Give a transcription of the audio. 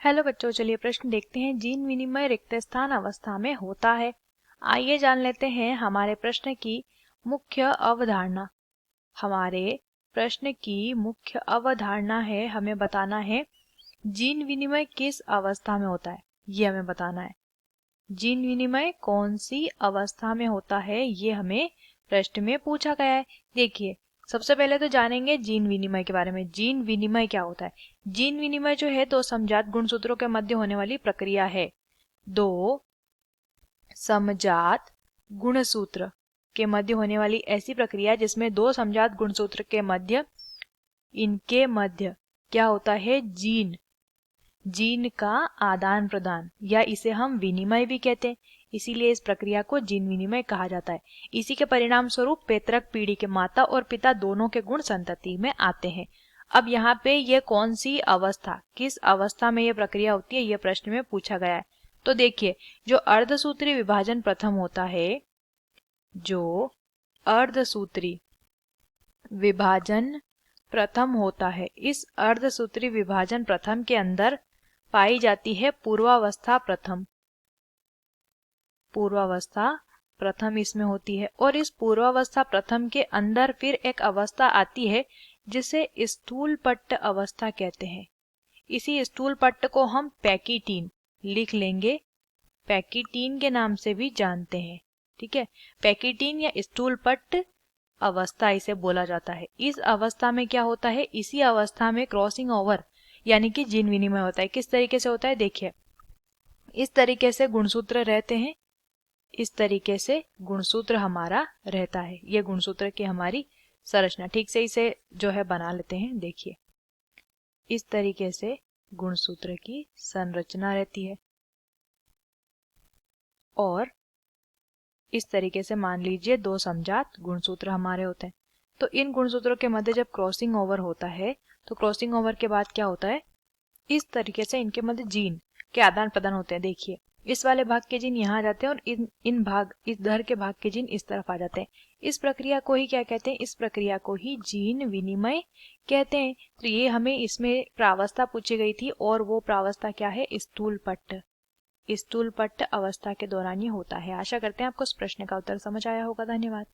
Hello बच्चों, चलिए प्रश्न देखते हैं। जीन विनिमय रिक्त स्थान अवस्था में होता है। आइए जान लेते हैं हमारे प्रश्न की मुख्य अवधारणा। हमारे प्रश्न की मुख्य अवधारणा है, हमें बताना है जीन विनिमय किस अवस्था में होता है, ये हमें बताना है। जीन विनिमय कौन सी अवस्था में होता है, ये हमें प्रश्न में पूछा गया है। देखिए, सबसे पहले तो जानेंगे जीन विनिमय के बारे में। जीन विनिमय क्या होता है? जीन विनिमय जो है दो समजात गुणसूत्रों के मध्य होने वाली प्रक्रिया है। दो समजात गुणसूत्र के मध्य होने वाली ऐसी प्रक्रिया जिसमें दो समजात गुणसूत्र के मध्य, इनके मध्य क्या होता है? जीन का आदान प्रदान, या इसे हम विनिमय भी कहते हैं। इसीलिए इस प्रक्रिया को जीन विनिमय कहा जाता है। इसी के परिणाम स्वरूप पैतृक पीढ़ी के माता और पिता दोनों के गुण संतति में आते हैं। अब यहाँ पे ये कौन सी अवस्था, किस अवस्था में ये प्रक्रिया होती है, ये प्रश्न में पूछा गया है। तो देखिए, जो अर्धसूत्री विभाजन प्रथम होता है, जो अर्धसूत्री विभाजन प्रथम होता है, इस अर्धसूत्री विभाजन प्रथम के अंदर पाई जाती है पूर्वावस्था प्रथम। पूर्वावस्था प्रथम इसमें होती है, और इस पूर्वावस्था प्रथम के अंदर फिर एक अवस्था आती है जिसे स्थूल पट्ट अवस्था कहते हैं। इसी स्थूल पट्ट को हम पैकिटीन लिख लेंगे, पैकिटीन के नाम से भी जानते हैं। ठीक है, पैकिटीन या स्थूल पट्ट अवस्था इसे बोला जाता है। इस अवस्था में क्या होता है? इसी अवस्था में क्रॉसिंग ओवर यानी कि जीन विनिमय होता है। किस तरीके से होता है? देखिए, इस तरीके से गुणसूत्र रहते हैं, इस तरीके से गुणसूत्र हमारा रहता है। ये गुणसूत्र की हमारी संरचना, ठीक से इसे जो है बना लेते हैं। देखिए, इस तरीके से गुणसूत्र की संरचना रहती है, और इस तरीके से मान लीजिए दो समजात गुणसूत्र हमारे होते हैं। तो इन गुणसूत्रों के मध्य जब क्रॉसिंग ओवर होता है, तो क्रॉसिंग ओवर के बाद क्या होता है? इस तरीके से इनके मध्य जीन के आदान प्रदान होते हैं। देखिए, इस वाले भाग के जीन यहाँ आ जाते हैं और इस धर के भाग के जीन इस तरफ आ जाते हैं। इस प्रक्रिया को ही क्या कहते हैं? इस प्रक्रिया को ही जीन विनिमय कहते हैं। तो ये हमें इसमें प्रावस्था पूछी गई थी, और वो प्रावस्था क्या है? स्थूल पट्ट। स्थूल पट्ट अवस्था के दौरान ये होता है। आशा करते हैं आपको इस प्रश्न का उत्तर समझ आया होगा। धन्यवाद।